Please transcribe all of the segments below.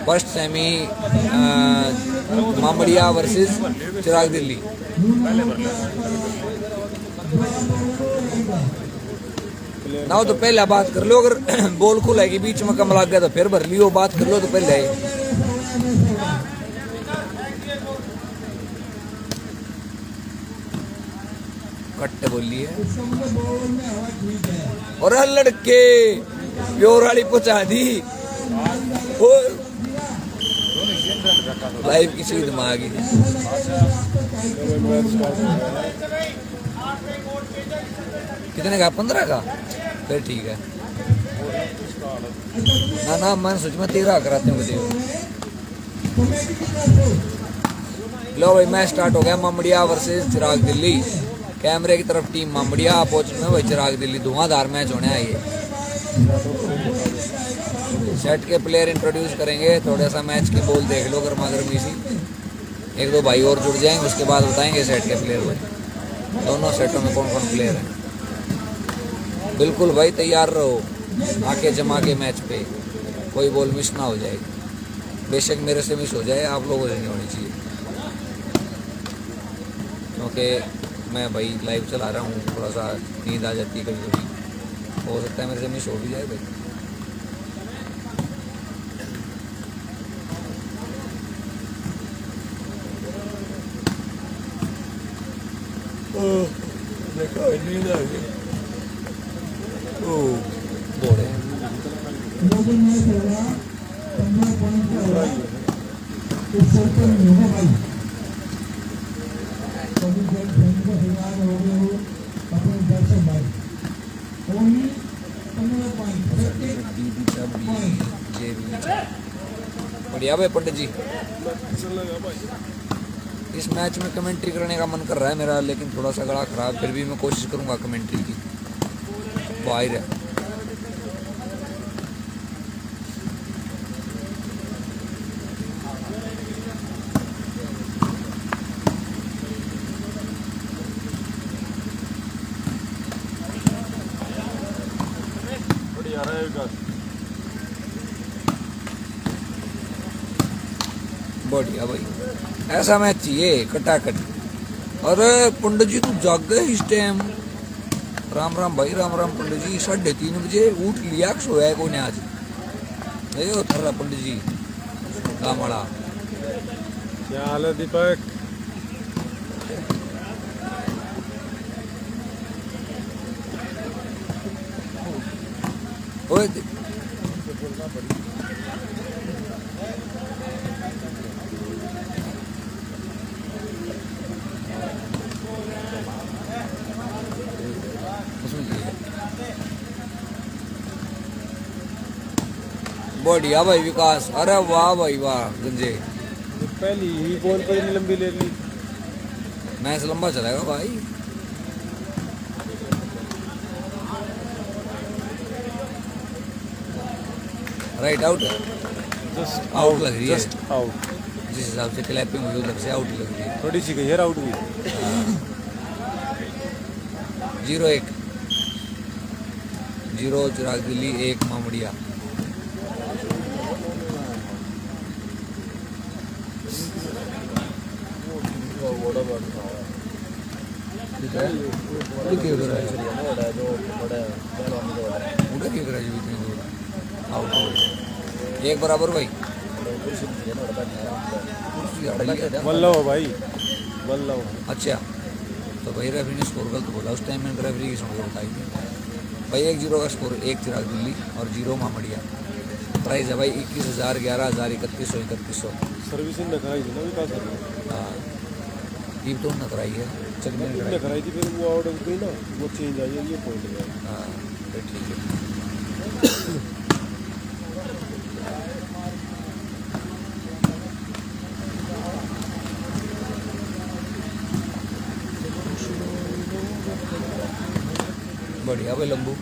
First semi Mamadia versus चिराग दिल्ली। ना हो तो पहले बात कर लो, अगर बॉल खुलेगी बीच में कम लग गया तो फिर भर लियो, बात कर लो तो पहले कट्टे बोलिए। और लड़के प्योर वाली पहुंचा दी लाइव की सीध में आ गई। कितने का? 15 का? फिर ठीक है। ना मैं सोच में 13 कराते हूँ। लो भाई मैच स्टार्ट हो गया। मामड़िया वर्सेस चिराग दिल्ली। कैमरे की तरफ टीम मामड़िया, अपोजिट में भाई चिराग दिल्ली। धुआंधार मैच होने है ये। सेट के प्लेयर इंट्रोड्यूस करेंगे। थोड़ा सा मैच की बॉल देख लो गर्मा गर्मी सी। एक दो भाई और जुड़ जाएंगे, उसके बाद बताएंगे सेट के प्लेयर भाई दोनों सेटों में कौन कौन प्लेयर है। बिल्कुल भाई तैयार रहो, आके जमा के मैच पे कोई बॉल मिस ना हो जाए। बेशक मेरे से मिस हो जाए, आप लोगों से नहीं होनी चाहिए, क्योंकि मैं भाई लाइव चला रहा हूँ, थोड़ा सा नींद आ जाती है कभी कभी, हो सकता है मेरे से मिस हो भी जाए भाई। देखो नींद आ गई। बोले बढ़िया भाई पंडित जी। इस मैच में कमेंट्री करने का मन कर रहा है मेरा, लेकिन थोड़ा सा गला खराब, फिर भी मैं कोशिश करूंगा कमेंट्री की। बाहर है बढ़िया भाई, ऐसा मैच चाहिए कटाकट। अरे पंडित जी तू जाग गए इस टाइम। राम राम भाई, राम राम पंडित जी। 3:30 बजे उठ लिया, सोया है कौन आज? उतर रहा पंडित जी कामड़ा। क्या हाल है दीपक? ओए बढ़िया भाई विकास। अरे वाह भाई वाह गंजे, पहली ही बॉल पर इतनी लंबी ले ली। मैच लंबा चलेगा भाई। राइट आउट, जस्ट आउट लग रही है। Just out. जिस हिसाब से क्लैपिंग हुई उधर से आउट लग रही है। थोड़ी सी गई आउट हुई। 0-1 0 चिराग दिल्ली 1 मामड़िया। एक बराबर भाई। वल्लभ भाई, वल्लभ। अच्छा तो भाई रेफरी ने स्कोर गलत बोला उस टाइम में, रेफरी की सुन के बताई भाई। 1-0 का स्कोर, 1 चिराग दिल्ली और 0 मामड़िया। प्राइस है भाई 21,000, 11,000, 3100, 3100। सर्विसिंग कराई थी ना विकास? हाँ ये तो न कराई है, चेक कराई थी, फिर वो आउट हो गई ना, वो चेंज आई है, ये पॉइंट गया। हाँ फिर ठीक है। बढ़िया भाई लंबू।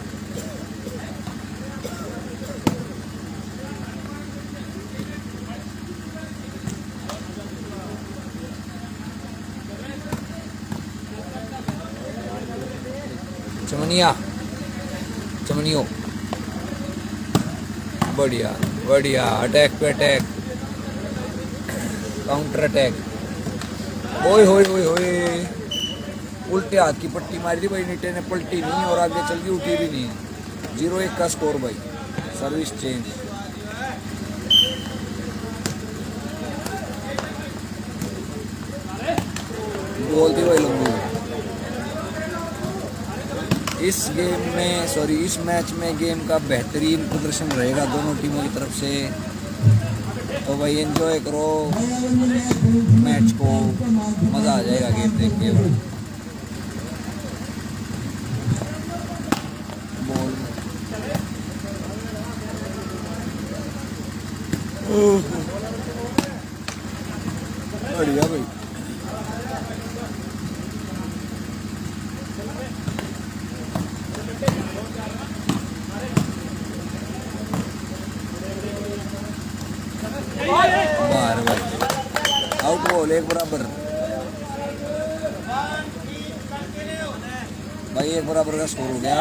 चमनिया चमनियो बढ़िया बढ़िया, अटैक पे अटैक, काउंटर अटैक। ओए होए होए होए, उल्टे हाथ की पट्टी मारी थी भाई नीटे ने, पलटी नहीं और आगे चल के उठी भी नहीं। 0-1 का स्कोर भाई, सर्विस चेंज। बोल दी भाई लंबू। इस गेम में सॉरी इस मैच में गेम का बेहतरीन प्रदर्शन रहेगा दोनों टीमों की तरफ से, तो भाई एंजॉय करो मैच को, मज़ा आ जाएगा गेम देख के। बॉल बढ़िया भाई, बाहर भाई, आउट बॉल, एक बराबर भाई, एक बराबर का स्कोर हो गया।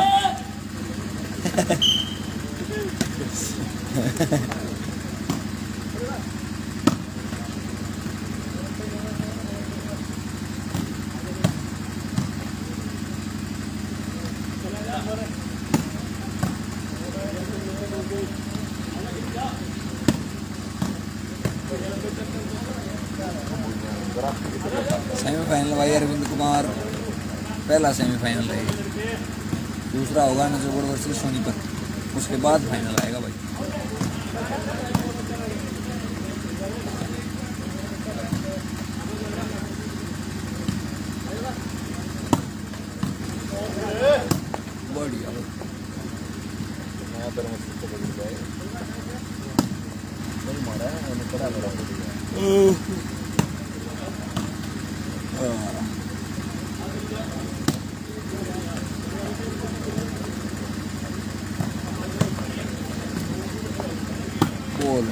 सेमीफाइनल भाई अरविंद कुमार, पहला सेमीफाइनल है, दूसरा होगा नजरगढ़ वर्सेस सोनीपत, उसके बाद फाइनल आएगा भाई। बढ़िया बॉल,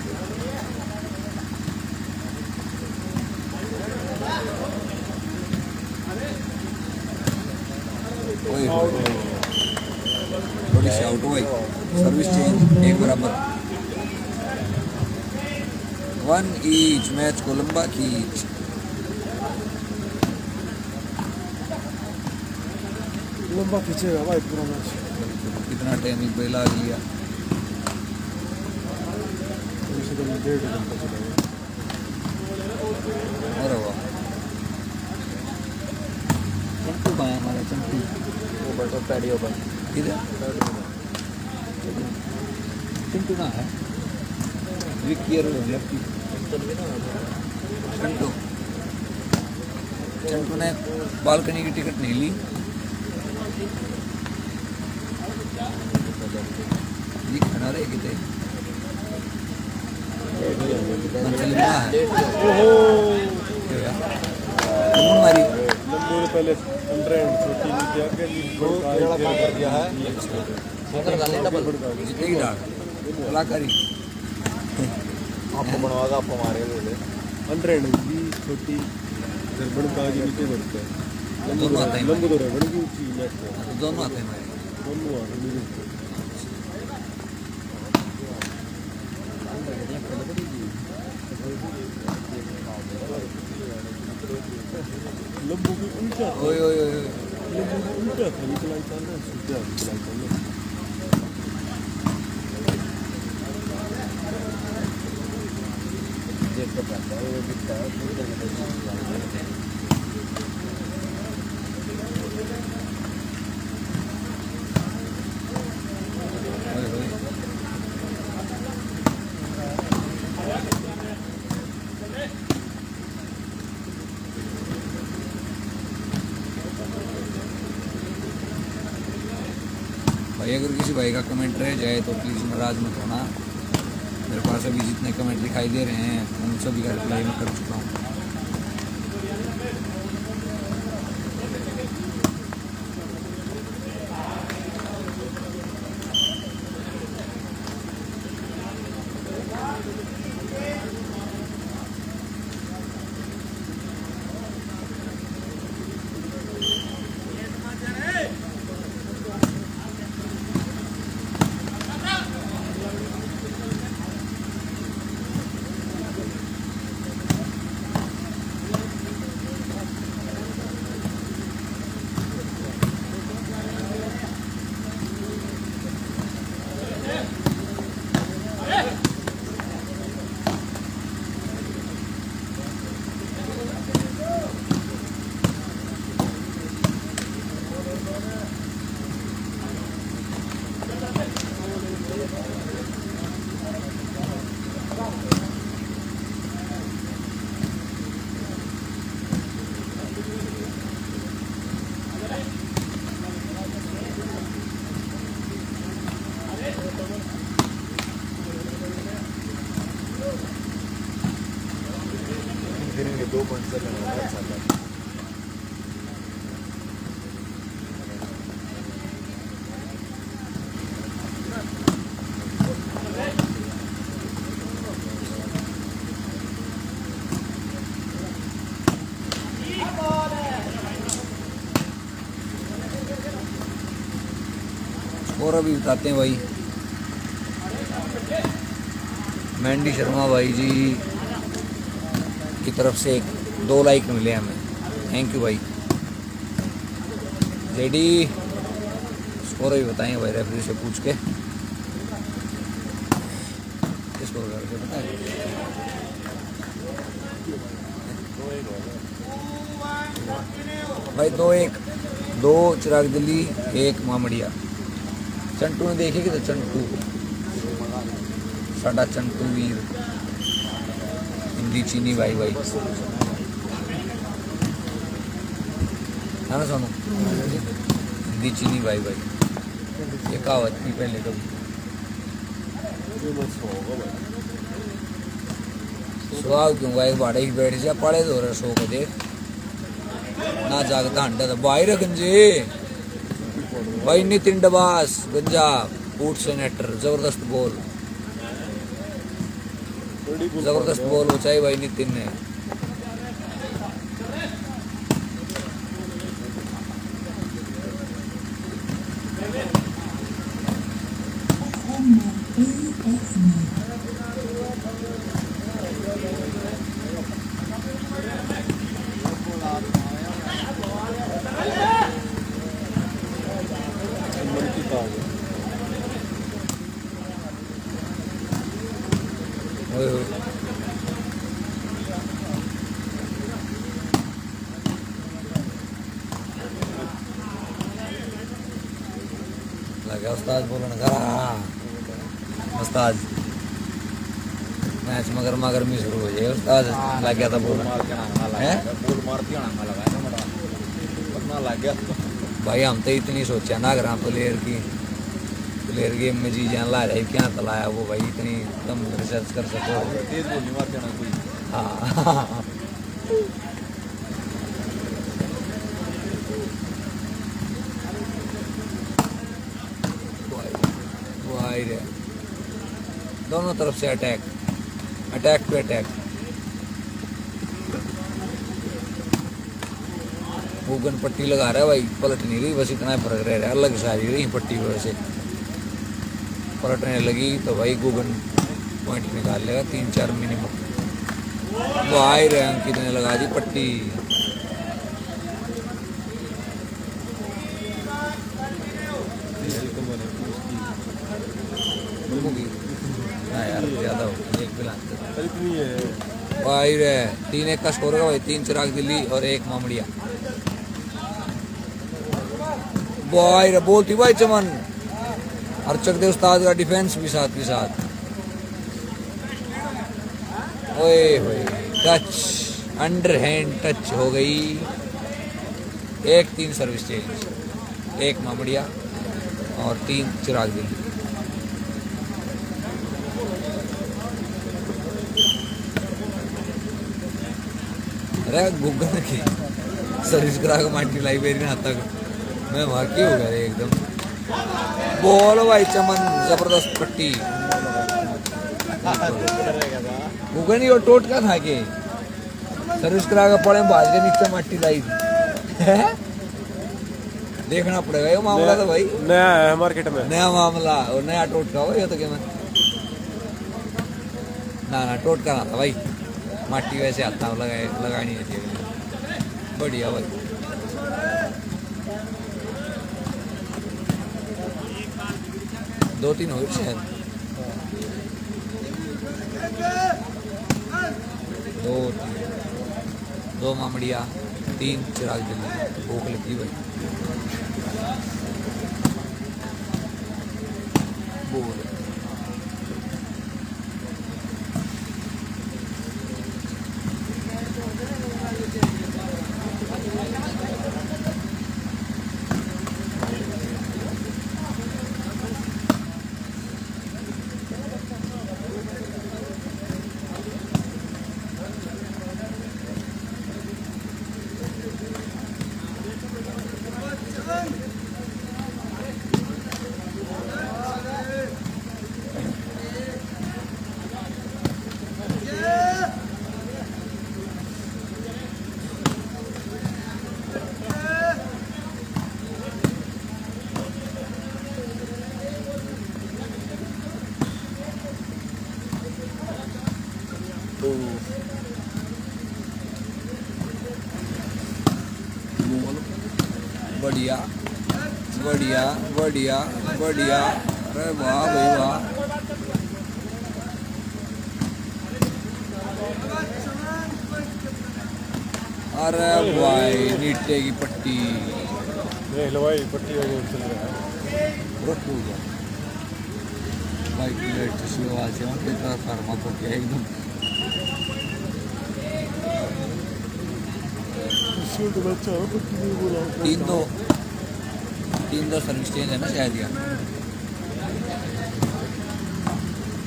थोड़ी सी आउट हुई, सर्विस चेंज, एक बराबर, 1 ईच, मैच को लंबा खींच। लंबा खींचेगा भाई पूरा मैच। कितना टाइम एक बेला आ लिया, कम से कम 1.5 घंटा चलेगा। और वाह चंटू भाई, हमारा चंटू ऊपर तो पैडी ओपन इधर चिंटू ना है, विकियर लेफ्टी चिंटू, चिंटू ने बालकनी की टिकट नहीं ली, ये खड़ा रहे कितने मारी लंबू ने पहले अंडर एंड छोटी नीचे आगे कर दिया है, जितने की डाल कलाकारी आपको बनवागा, आपको मारे बोले अंडर एंड भी छोटी गड़बड़ का आगे नीचे बढ़ता है। दोनों आते हैं, लंबू तो रबड़ की ऊंची नेट पे, दोनों आते हैं हमारे, दोनों आ रहे लंबू भी उल्टा था, ओए ओए ओए लंबू भी उल्टा था, निकला चल रहा है, सीधा निकला चल रहा है। देख कर आता है वो दिखता है भाई। अगर किसी भाई का कमेंट रह जाए तो प्लीज़ नाराज मत होना, मेरे पास अभी जितने कमेंट दिखाई दे रहे हैं उन सभी का रिप्लाई मैं कर चुका हूँ। और अभी बताते हैं भाई। मेंडी शर्मा भाई जी की तरफ से 2 लाइक मिले हमें, थैंक यू भाई। जेडी स्कोर भी बताएंगे भाई रेफरी से पूछ के, स्कोर करके बताएं। भाई 2-1, 2 चिराग दिल्ली, 1 मामड़िया। चंटू ने देखे कि तो चंटू साडा चंटू वीर हिंदी चीनी भाई भाई है ना सोनू, हिंदी चीनी भाई भाई, ये कहावत थी पहले कभी। सुहाग क्यों भाई बाड़े ही बैठ जा पड़े दो रहे सो को देख ना जागता हंडा तो बाहर गंजे भाई। नितिन डबास गंजा फूड सेनेटर, जबरदस्त बॉल, जबरदस्त बॉल बचाई भाई नितिन ने। ओए होए लगा उस्ताद बोलना करा उस्ताद, मैच मगर गर्मी शुरू हो जाए उस्ताद लग गया था बोलना है लग गया भाई। हम तो इतनी सोचा ना अगर प्लेयर गेम में जी जान ला रहे क्या तलाया वो भाई, इतनी कम रिसर्च कर सको। हाँ रे दोनों तरफ से अटैक पे अटैक। गूगन पट्टी लगा रहा है भाई, पलट नहीं रही, बस इतना फर्क रह रहा है, अलग सारी रही पट्टी की वजह से। पलटने लगी तो भाई गूगन पॉइंट निकाल लेगा 3-4 मिनिमम। वो आए रहे अंकित ने लगा दी पट्टी। यार ज्यादा हो एक भाई रे 3-1 का स्कोर होगा भाई। 3 चिराग दिल्ली और 1 मामड़िया। भाई रे बोलती भाई चमन हरचक दे उस्ताद का डिफेंस भी साथ के साथ। ओए होए टच, अंडर हैंड टच हो गई। 1-3 सर्विस चेंज, 1 मामड़िया और 3 चिराग दिल्ली। अरे गूगल की सर्विस करा के माटी लाई मेरी ना तक मैं वाकई हो गया एकदम। बोल भाई चमन जबरदस्त पट्टी। गूगल नहीं वो टोटका था के सर्विस करा के पड़े बाज के नीचे माटी लाई थी। देखना पड़ेगा ये मामला तो भाई नया है मार्केट में, नया मामला और नया टोटका हो ये तो क्या मैं ना टोटका ना था भाई, माटी वैसे आता लगानी चाहिए। बढ़िया भाई। दो 3 हो गए शायद, 2 मामड़िया 3 चिराग दिल्ली। भूख लगती भाई बोल। बढ़िया बढ़िया बढ़िया बढ़िया। अरे वाह भाई वाह। अरे भाई नीचे की पट्टी देख लो भाई, पट्टी वगैरह चल रहा है। रुक गया भाई। प्लेट स्लो आवाज है कितना फरमा हो गया एकदम। शूट बच्चा हो, पट्टी नहीं बोला। 3-2 सर्विस चेंज है ना शायद, या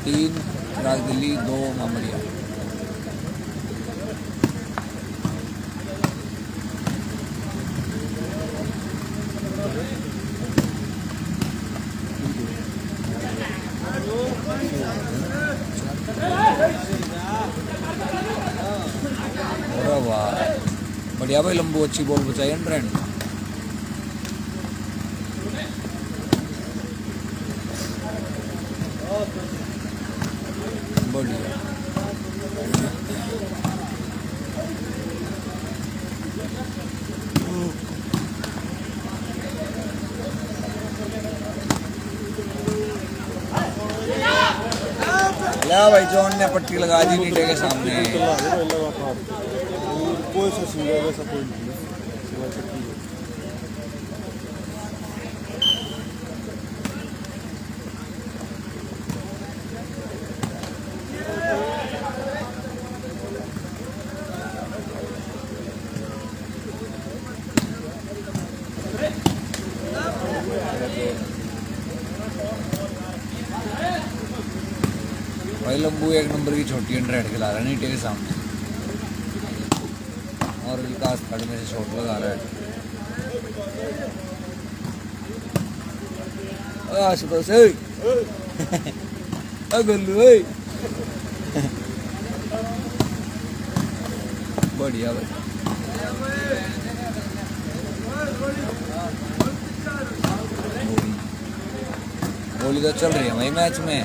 3 चिराग दिल्ली 2 मामरिया। अरे वाह बढ़िया भाई लंबू, अच्छी बॉल बचाई एंड्रेंड। बढ़िया ले भाई, जॉन ने पट्टी लगा दी नीचे के सामने। कोई सा सिंगल वैसा कोई नहीं है, सिवाय पट्टी है। भाई लंबू 1 नंबर की छोटी एंड्रेड खिला रहा है नीचे के सामने, और विकास थर्ड में से शॉट लगा रहा है। आशुतोष गुल्लू बढ़िया भाई। गोली तो चल रही है भाई मैच में।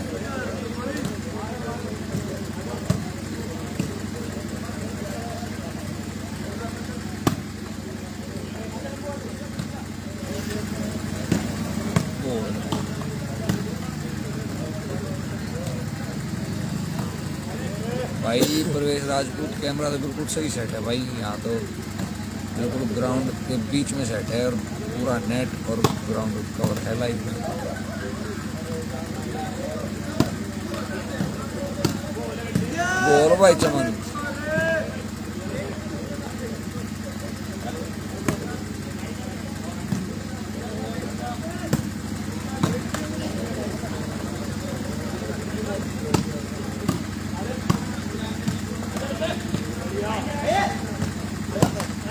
भाई प्रवेश राजपूत कैमरा तो बिल्कुल सही सेट है भाई, यहाँ तो बिल्कुल ग्राउंड के बीच में सेट है और पूरा नेट और ग्राउंड कवर है लाइव में। बोल भाई चमन।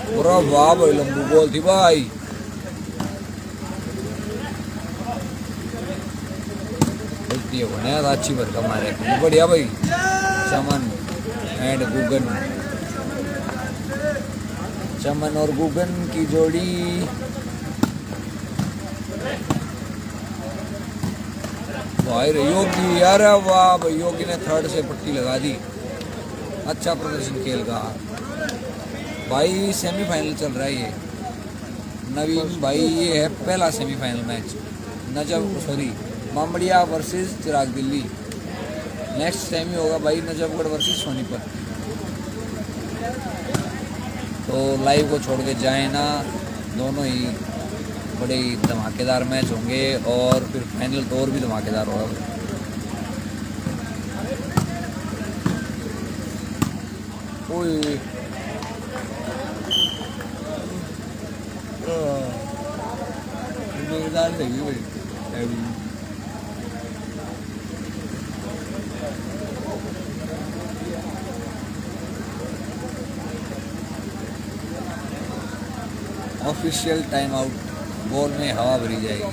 पूरा वाह भाई लंबू बॉल थी भाई। अच्छी भरका मारे बढ़िया भाई। चमन एंड गुगन, चमन और गुगन की जोड़ी। भाई योगी यार, वाह भाई योगी ने थर्ड से पट्टी लगा दी। अच्छा प्रदर्शन खेल का भाई। सेमीफाइनल चल रहा है ये नवीन भाई, ये है पहला semifinal match. Najaf Mamadia versus चिराग दिल्ली। नेक्स्ट सेमी होगा भाई नजफगढ़ वर्सेस सोनीपत। तो लाइव को छोड़ के जाए ना, दोनों ही बड़े ही धमाकेदार मैच होंगे और फिर फाइनल तो और भी धमाकेदार होगा। ओए मजेदार लगी भाई। ऑफिशियल टाइम आउट, बॉल में हवा भरी जाएगी।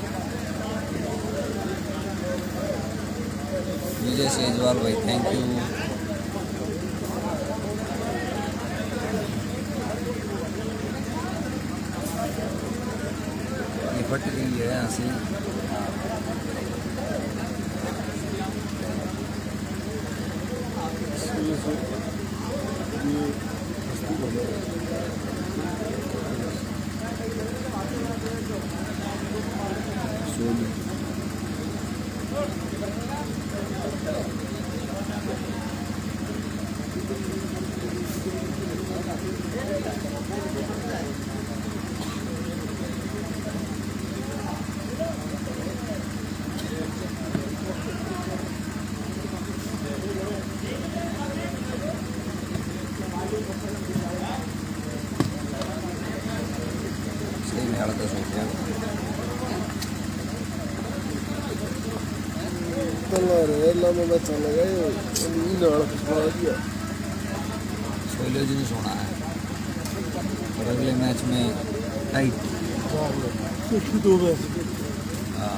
विजय सेजवाल भाई थैंक यू। ये फट गई है यहाँ से। धोनी सही में हालत सोच रहा में चला गया दिया सोलो जी ने सोना है और अगले मैच में टाइट। दो मैच हाँ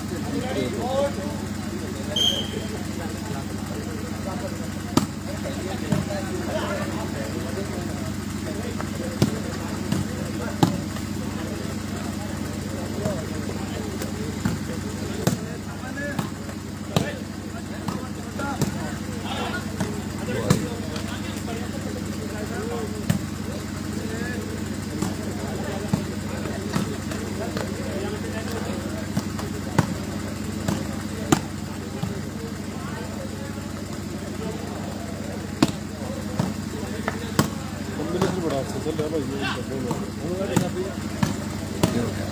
कॉम्बिनेशन बड़ा अच्छा चल रहा है भाई ये हो गया।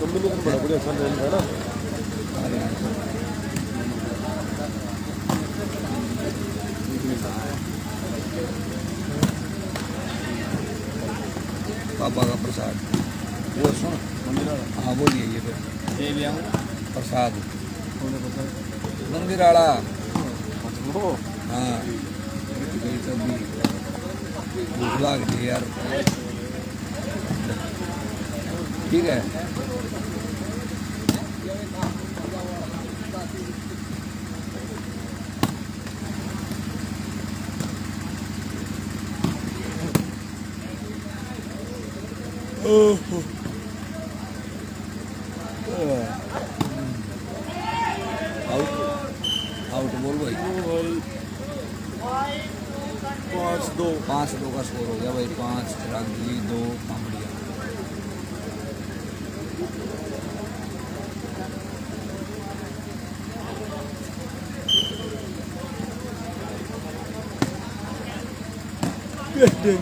कॉम्बिनेशन बड़ा बढ़िया चल रहा है ना अरे यार, पापा का प्रसाद वो सुन। हाँ बोलिए ये फिर प्रसाद मंदिर आड़ा। हाँ गई सब्जी भूख लाग रही है यार। ठीक है आउट आउट बोल भाई। भाई 5-2 5-2 का स्कोर हो गया भाई। 5 रागी 2 कामड़िया।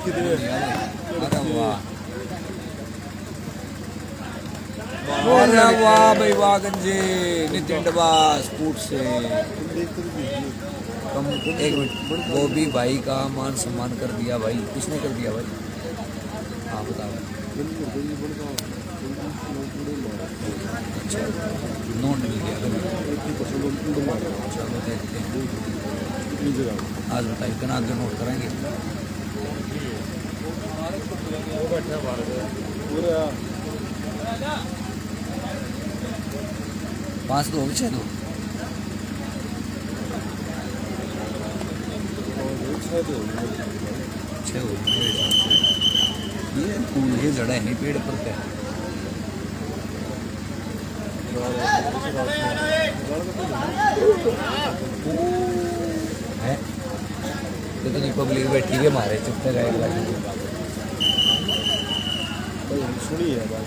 कितने अरे वाह अरे वाह भाई वाह गंजे नितिन डबा स्कूट से कम। एक मिनट गोभी भाई का मान सम्मान कर दिया भाई। किसने कर दिया भाई? हाँ बताओ। अच्छा नोट मिल गया। चलो देखते हैं आज बताइए कितना आगे नोट करेंगे। पूरा 5-2 6-2 6 हो ये जड़ा है नहीं पेड़ पर क्या है। इतनी पब्लिक बैठी है हमारे चुप सुनी है बात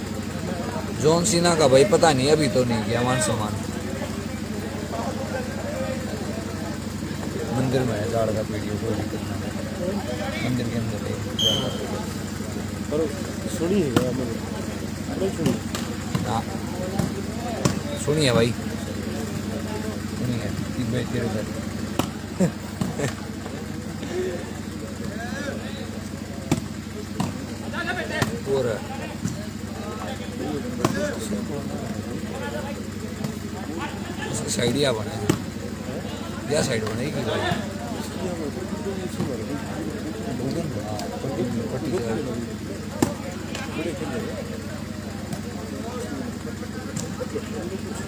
जॉन सीना का भाई पता नहीं अभी तो नहीं किया मान सम्मान। मंदिर में है झाड़ का वीडियो कोई दिक्कत नहीं। मंदिर के अंदर है पर सुनी है मैंने सुनी हाँ सुनिए भाई सुनिए कि बेहतर उधर और उसकी साइड या बने क्या साइड बनेगी भाई?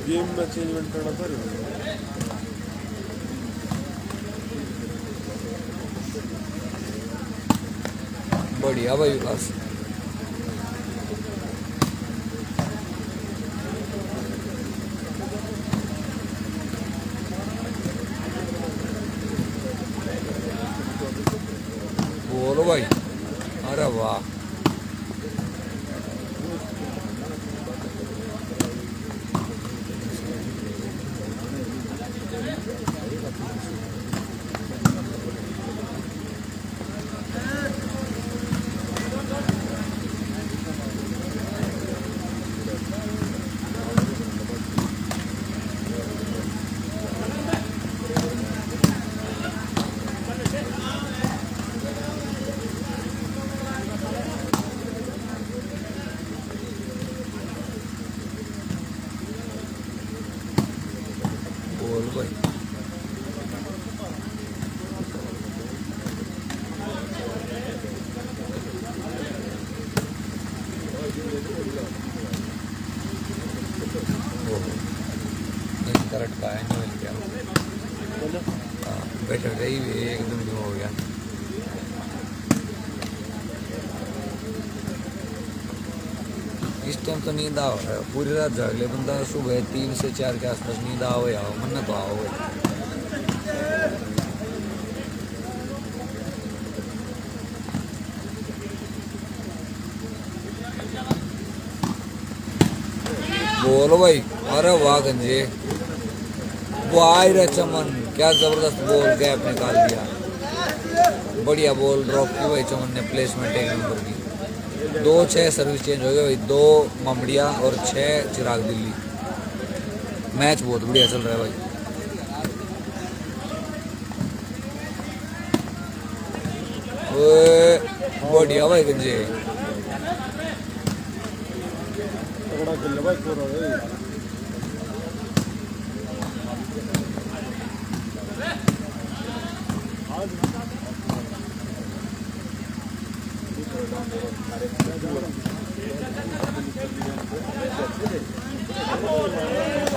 गेम में चेंजमेंट करना था बढ़िया भाई विकास। बोलो भाई। अरे वाह बैठा बैठा ही एकदम जो हो गया। इस टाइम तो नींद आओ है, पूरी रात जाग ले बंदा, सुबह 3 से 4 के आसपास नींद आओ या मन तो आओ। बोलो भाई, अरे वाह गंजे, वाह रे चमन, क्या जबरदस्त बॉल गैप निकाल दिया, बढ़िया बॉल ड्रॉप की भाई चमन ने, प्लेसमेंट एक नंबर की। 2-6 सर्विस चेंज हो गए भाई, 2 मामड़िया और 6 चिराग दिल्ली। मैच बहुत बढ़िया चल रहा है भाई। ओए बढ़िया भाई गंजे, तगड़ा खेल भाई पूरा भाई।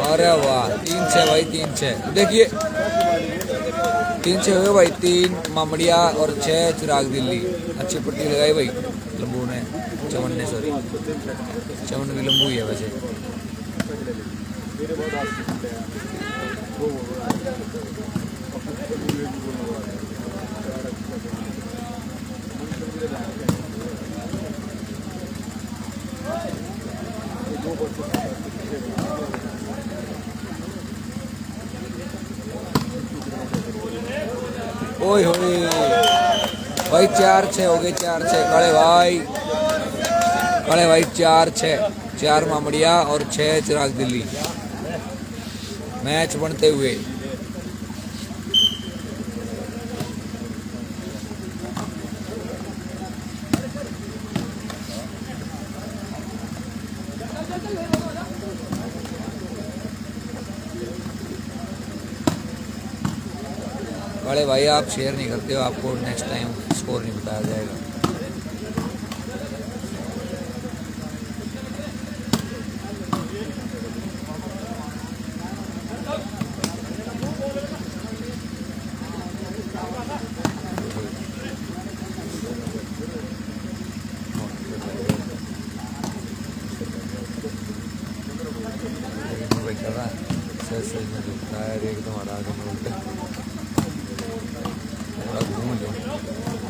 अरे वाह, 3-6 भाई, 3-6 देखिए, 3-6 हो गए भाई, 3 मामड़िया और 6 चिराग दिल्ली। अच्छी पट्टी लगाई भाई लंबू ने, चमन ने, सॉरी चमन भी लंबू ही है वैसे। ओए होए भाई, 4-6 हो गए, 4-6 खड़े भाई, खड़े भाई, 4-6, 4 मामड़िया और 6 चिराग दिल्ली। मैच बनते हुए बड़े भाई, आप शेयर नहीं करते हो, आपको नेक्स्ट टाइम स्कोर नहीं बताया जाएगा।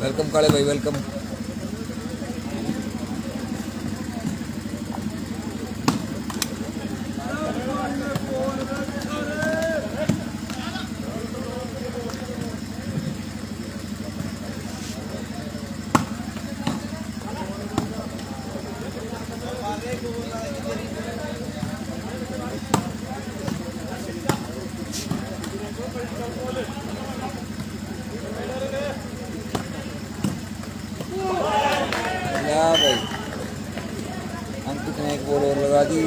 वेलकम काले भाई, वेलकम। भाई अंकित ने एक बॉल और लगा दी।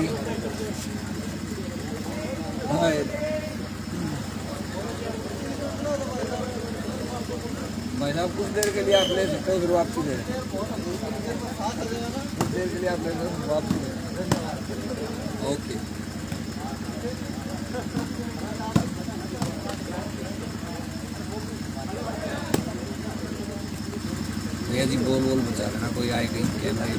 भाई साहब कुछ देर के लिए आप ले सकते हो, फिर वापसी दे, कुछ देर के लिए आप ले सकते हो, वापसी दे। ओके भैया जी, बोल बोल बचा लेना, कोई आए कहीं कैमरा ही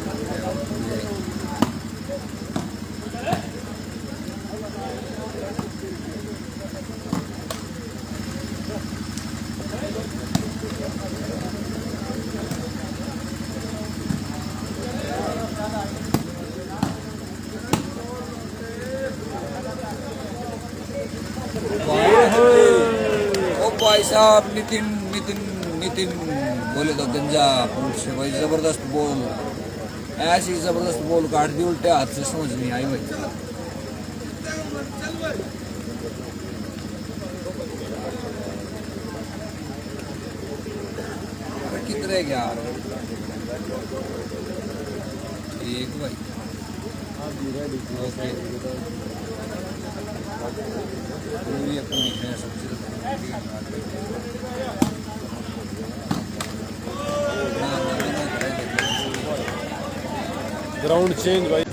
ओ भाई साहब, नितिन नितिन नितिन बोले तो गंजा पुल से भाई, जबरदस्त बॉल, ऐसी जबरदस्त बॉल काट दी उल्टे हाथ से, समझ नहीं आई भाई। कितने क्या ठीक भाई, ओके पूरी अपनी है सबसे ग्राउंड चेंज भाई।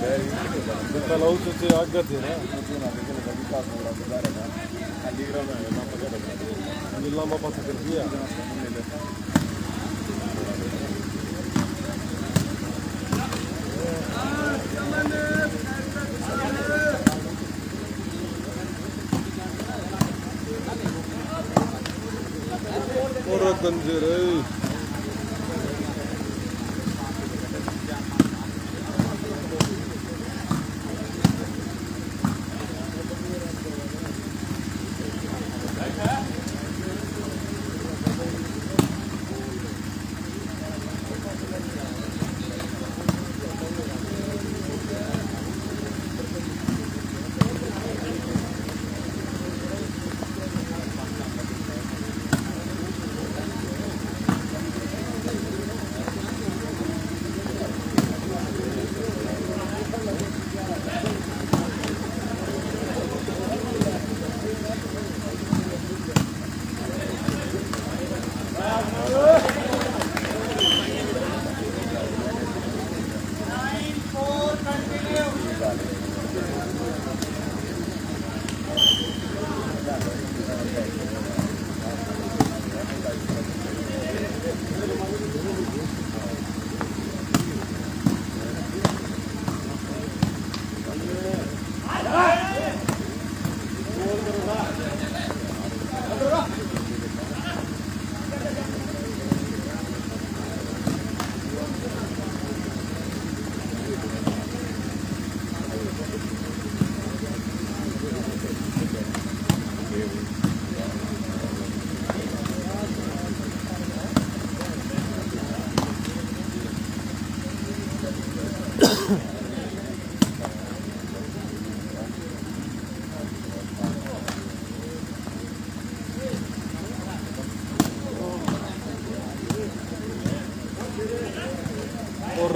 तलाव से आगे थे ना जिला में पता कर दिया और गंजे रे और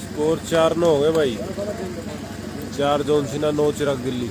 स्कोर 4-9 हो गए भाई 4 जॉन सीना 9 चिराग दिल्ली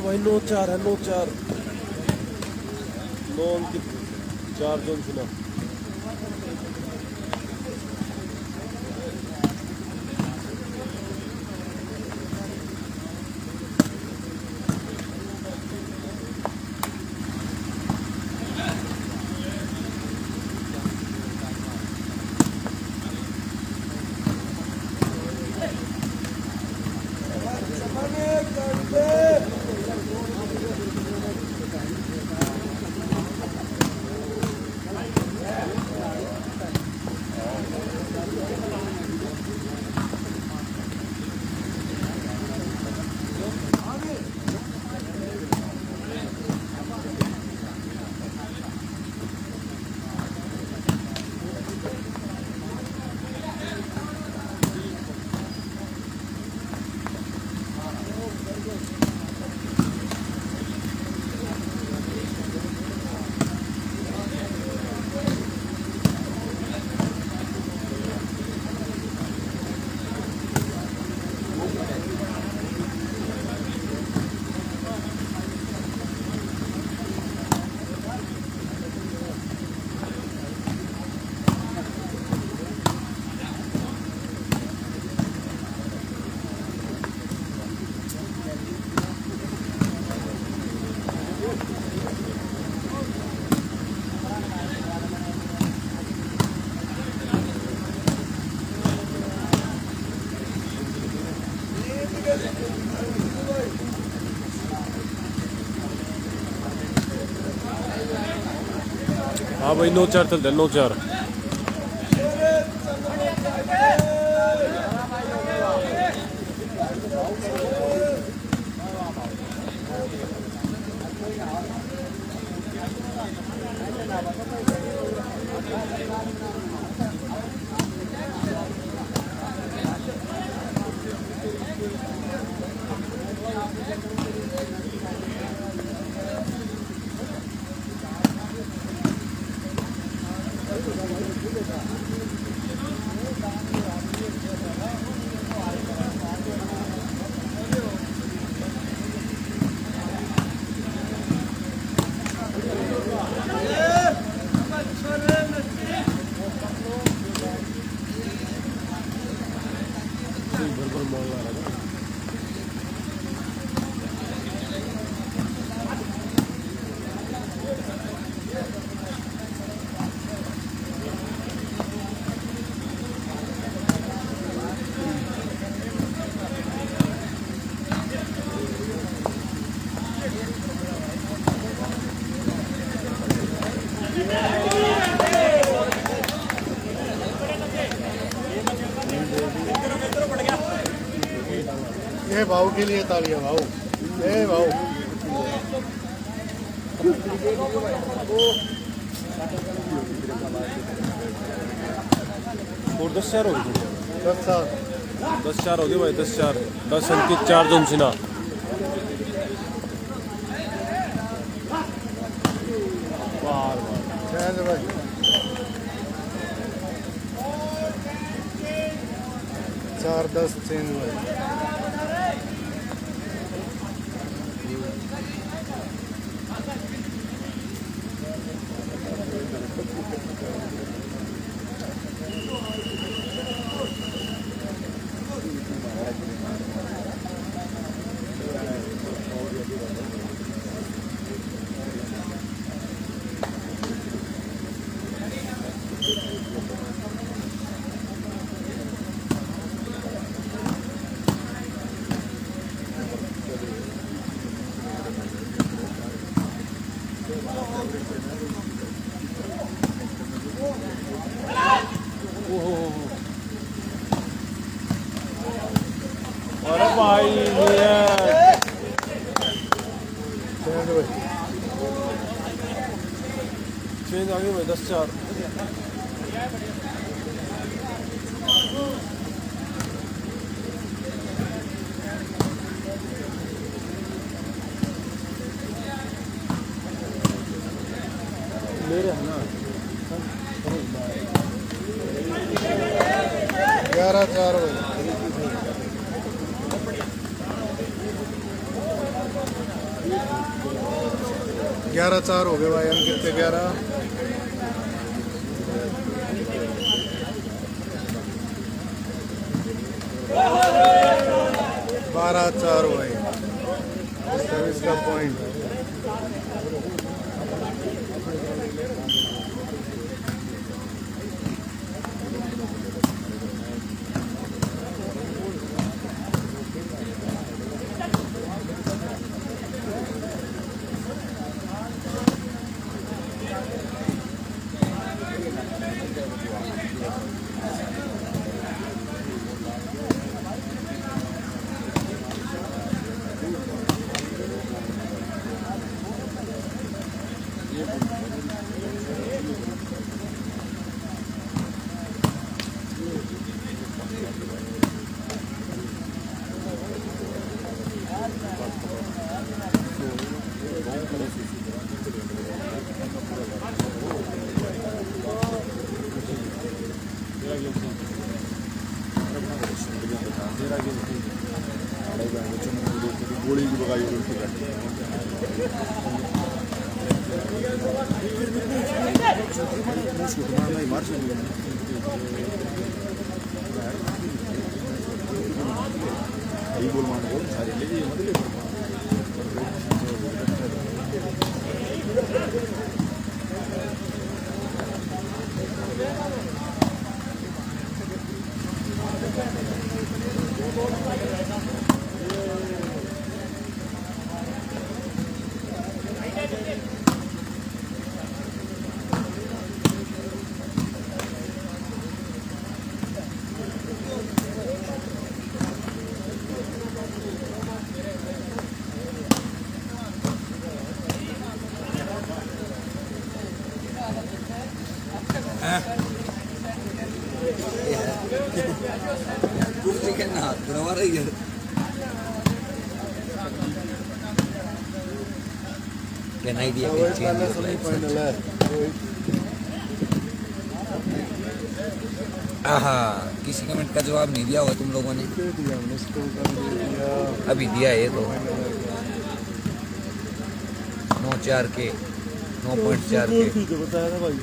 भाई 9-4 है 9-4 9 अंकित 4 जोन सुना। हाँ भाई 9-4 चलते हैं 9-4। ये भाव के लिए तालियां भाव। ए भाव और 10-4 हो गए 10-7 10-4 हो गए भाई 10-4 10 अंकित 4 जोन सिना। चेंज भाई 4-10 चेंज भाई। अरे भाई चेंज भाई चेंज आ गई भाई 10-4। मेरे है ना 11-4 भाई। 11-4 11-4 हो गए भाई, हम कितने 11 12-4 हो भाई, सर्विस का पॉइंट। गोली की बगाई उल्टी करती बोल मान बोल सारे ले मतलब लेना ही दिया सेमीफाइनल है। आहा, किसी कमेंट का जवाब नहीं दिया होगा तुम लोगों ने, दे दिया हमने, स्कोर कर दिया। अभी दिया है ये तो 9-4 के 9.4 के ठीक है बताया ना भाई,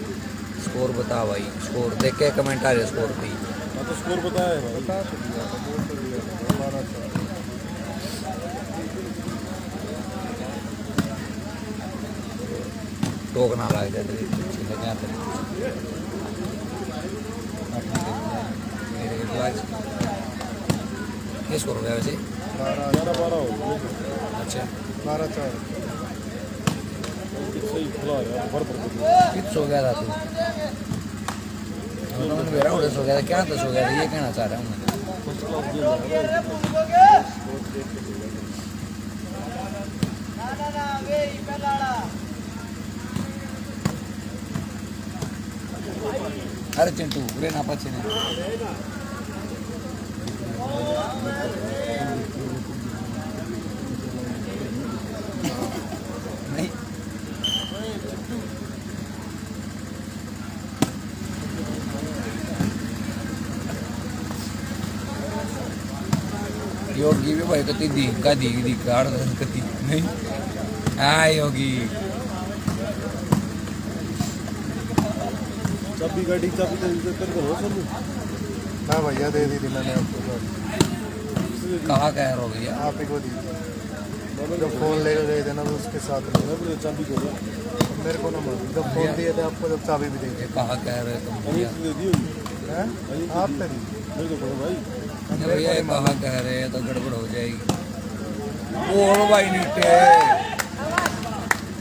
स्कोर बता भाई, स्कोर देख के कमेंट आ रहे स्कोर पे ही। हाँ तो स्कोर बताया है भाई, बता तो दिया था, बोल तो दिया था, 12-4। टोक ना लग जाए तेरे पीछे लग जाते मेरे के आज ये स्कोर हो गया वैसे 11-12 हो गए। अच्छा 12-4 सही खुला है भर कित सो गया था तू उन्होंने मेरा उड़े सो गया था, क्या तो सो गया था, ये कहना चाह रहा हूँ मैं। अरे चिंटू रे ना पछे ने नहीं योगी भी भाई कती दी का दी काड़ कती नहीं हाँ योगी चाबी गाड़ी चाबी कर दो सब हाँ भैया दे दी थी मैंने आपको, कहाँ कह रहा हो भैया आप ही को दी थी। जब फोन लेकर गए थे ना तो उसके साथ में। चाबी को मेरे को ना मालूम, जब फोन दिए थे आपको, जब चाबी भी दी ये कहाँ कह रहे तुम अभी भैया दे दी होगी है, आप करी मेरे को पता भाई, अरे भैया ये कहाँ कह रहे हैं तो गड़बड़ हो जाएगी। बोल भाई नीचे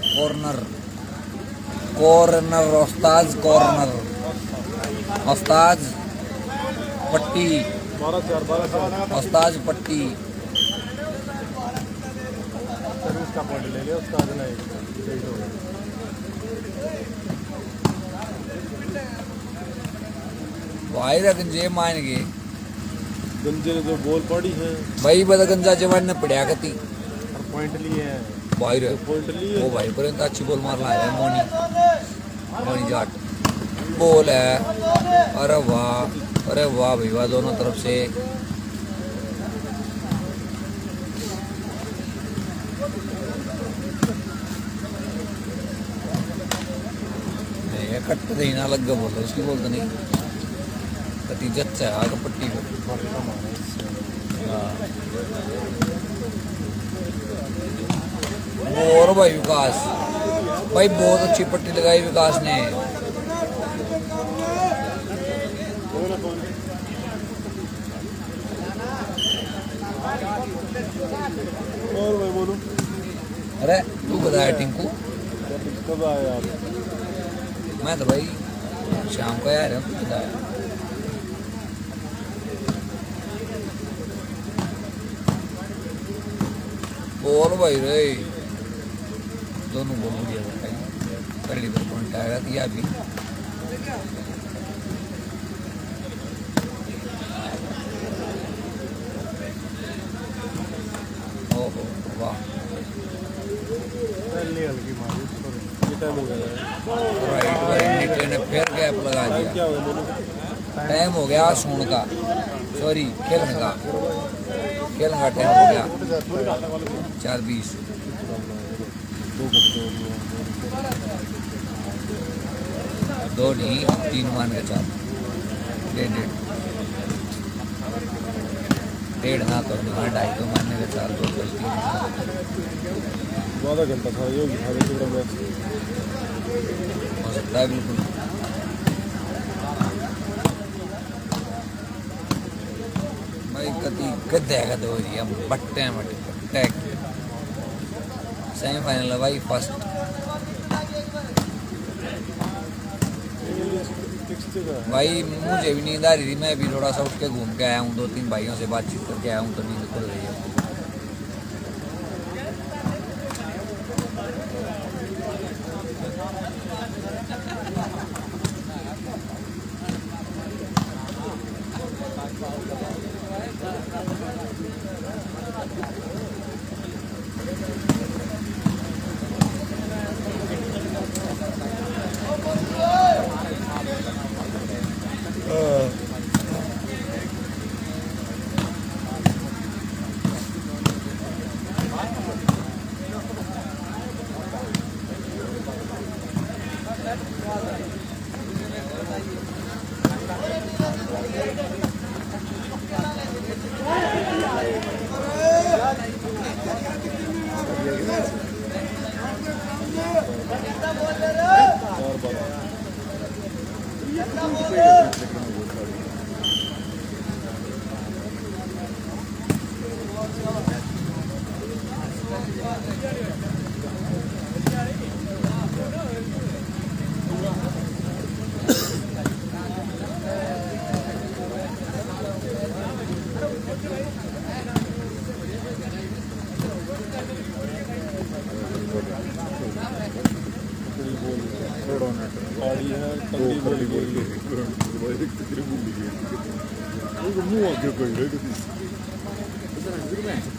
कॉर्नर कॉर्नर उस्ताद कॉर्नर उस्ताद पट्टी 12-4 उस्ताद पट्टी सर्विस का पॉइंट ले लिया उसका अगला एक सही हो गया। भाई रंजे मान गए गंजे ने जो बॉल पड़ी है भाई बता गंजा जवान ने पड़ा कती और पॉइंट लिए हैं, भाई रे पॉइंट लिए ओ भाई पर अच्छी बॉल मार ला है मोनी जाट बॉल है। अरे वाह भाई वाह दोनों तरफ से कट रही ना लग बोल उसकी बोलते नहीं कति जच्चा है आगे पट्टी को और भाई विकास भाई बहुत अच्छी पट्टी लगाई विकास ने और मैं बोलूं अरे तू बताया टिंकू कब आए आप? मैं तो भाई शाम को यार तू बताया बोल भाई रे दोनों बोल दिया भाई पहली बार पॉइंट आएगा दिया भी ओहो वाह पहली हल्की मारी ये टाइम हो गया है। राइट भाई नीचे ने फिर गैप लगा दिया क्या हुआ बोलो? टाइम हो गया सोने का सॉरी खेलने का टाइम हो गया 4:20 दो नहीं 3 मान के 4 डेढ़ ना तो 2.5 तो मानने के 4 2 3 आधा घंटा था ये आधे पूरा मैच हो सकता है बिल्कुल भाई कति गद्दे का दो जी हम बट्टे सेमीफाइनल है भाई फर्स्ट भाई मुझे भी नींद आ रही थी मैं भी थोड़ा सा उठ के घूम के आया हूँ 2-3 भाइयों से बातचीत करके आया हूँ तो नींद खुल रही है गाड़ी है तगड़ी बोल गई मुंह आगे कोई है किसी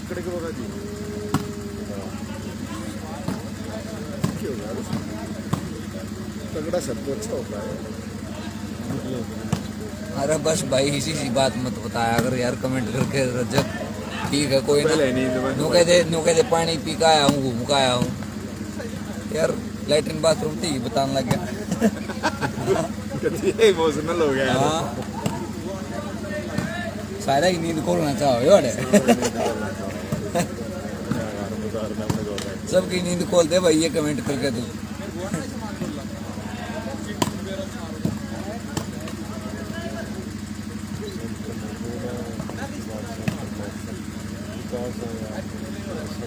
कड़े के बगा दी तगड़ा शब्द अच्छा होता है अरे बस भाई इसी सी बात मत बताया अगर यार कमेंट करके रजत ठीक है कोई ना नो कह दे पानी पी का आया हूँ घूम का आया हूँ यार लैट्रिन बाथरूम थी बताने लग गया इमोशनल हो गया हाँ सारा ही नींद खोलना चाहो यार सबकी नींद खोल दे भाई ये कमेंट करके तू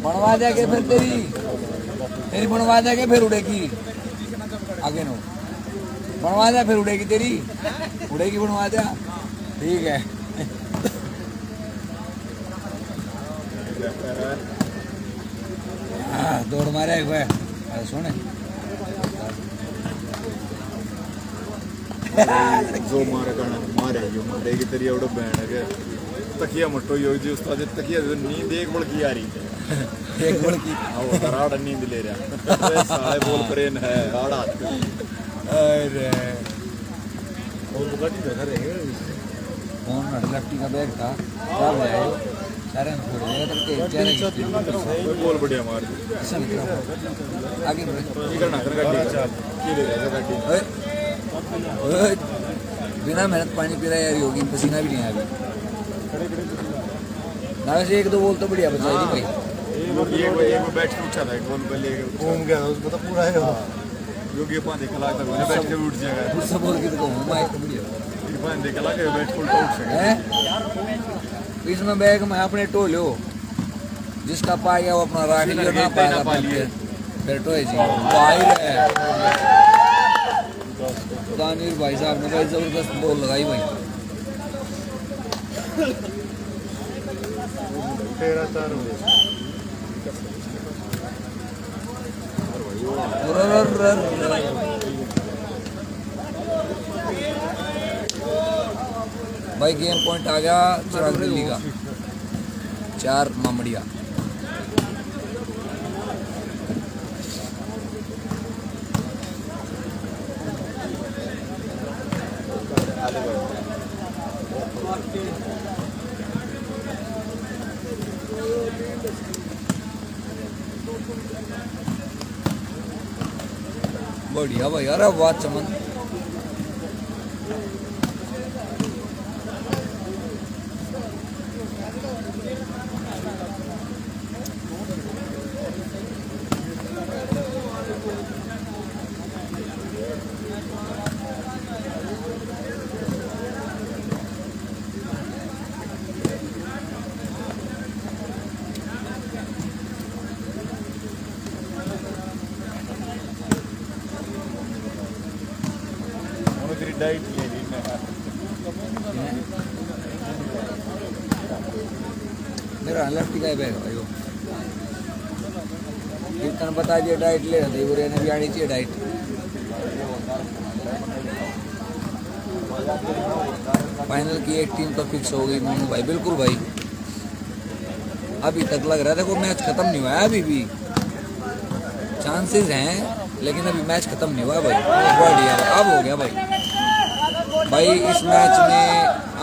बनवा जाके फिर तेरी बनवा जाके फिर उड़ेगी आगे नो बनवा जा फिर उड़ेगी तेरी उड़ेगी बनवा जा ठीक है हाँ दौड़ मारे एक बार अरे सुने जो मारेगी तेरी एवढं बँड है तकिया मट्टो योजी उस्ताद तकिया नींद एक बड़ की आ रही है एक बड़ की आड़ा नींद ले रहा साले बोल करेन है आड़ा अरे और बुगाटी देखा रहेगा कौन लेफ्टी का बैग था क्या भाई सारे ने छोड़ दिया तक के चारे बोल बढ़िया मार दी आगे बढ़े की करना कर गाड़ी की ले रहा है गाड़ी ओए, बिना मेहनत पानी पी रहा है यार योगी, पसीना भी नहीं आया अभी। ना वैसे एक दो बोल तो बढ़िया बचा दी भाई। एक बैठ के उठा था, एक बॉल पहले घूम गया था उसको तो पूरा है वो। योगी पान देखा था, मैंने बैठ के उठ जाएगा। फिर से बोल के तो कहूँ माइक तो बढ़िया एक पान देखा के बैठ के उल्टा उठ सके। है। इसमें बैग में अपने टो लो, जिसका पा गया वो अपना राख लियो, ना पाएगा फिर टोए जी भाई है। दानिर भाई साहब ने भाई जबरदस्त बॉल लगाई भाई। 13-4 हो गया। भाई गेम पॉइंट आ गया चिराग दिल्ली का, 4 मामड़िया। बढ़िया भाई, अरे वाह चमन। तेरी डाइट ले ली मैं। मेरा लेफ्ट का बैग भाई वो इतना बता दिया डाइट ले रहा था, वो रहने भी आनी चाहिए डाइट। फाइनल की एक टीम तो फिक्स हो गई मोनू भाई, बिल्कुल भाई। अभी तक लग रहा था वो मैच खत्म नहीं हुआ है, अभी भी चांसेस हैं, लेकिन अभी मैच खत्म नहीं हुआ भाई। बढ़िया अब हो गया भाई। भाई इस मैच में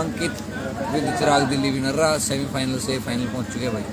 अंकित विद चिराग दिल्ली विनर रहा, सेमीफाइनल से फाइनल पहुंच चुके भाई।